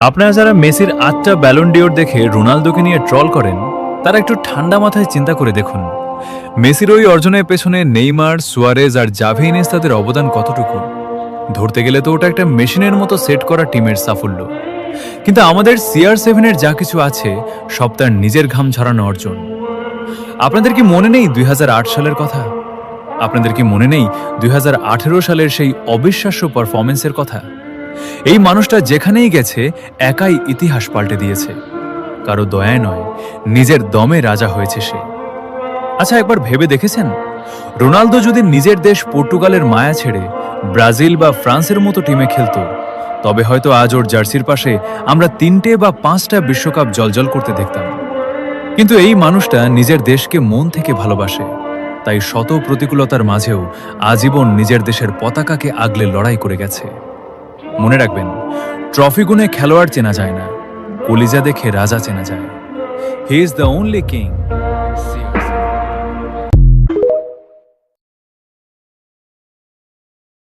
আপনারা যারা মেসির ৮টা ব্যালন ডিওর দেখে রোনালদোকে নিয়ে ট্রল করেন, তারা একটু ঠান্ডা মাথায় চিন্তা করে দেখুন মেসির ওই অর্জনের পেছনে নেইমার, সুয়ারেজ আর জাভি ইনিয়েস্তাদের অবদান কতটুকু। ধরতে গেলে তো ওটা একটা মেশিনের মতো সেট করা টিমের সাফল্য। কিন্তু আমাদের CR7-এর যা কিছু আছে সব তার নিজের ঘাম ঝরানো অর্জন। আপনাদের কি মনে নেই ২০০৮ সালের কথা? আপনাদের কি মনে নেই ২০১৮ সালের সেই অবিশ্বাস্য পারফরমেন্সের কথা? এই মানুষটা যেখানেই গেছে একাই ইতিহাস পাল্টে দিয়েছে। কারো দয়ায় নয়, নিজের দমে রাজা হয়েছে সে। আচ্ছা, একবার ভেবে দেখেছেন, রোনালদো যদি নিজের দেশ পর্তুগালের মায়া ছেড়ে ব্রাজিল বা ফ্রান্সের মতো টিমে খেলতো, তবে হয়তো আজ ওর জার্সির পাশে আমরা ৩টে বা ৫টা বিশ্বকাপ জলজল করতে দেখতাম। কিন্তু এই মানুষটা নিজের দেশকে মন থেকে ভালোবাসে, তাই শত প্রতিকূলতার মাঝেও আজীবন নিজের দেশের পতাকাকে আগলে লড়াই করে গেছে। মনে রাখবেন, ট্রফি গুনে খেলোয়াড় চেনা যায় না, কলিজা দেখে রাজা চেনা যায়। He is the only king.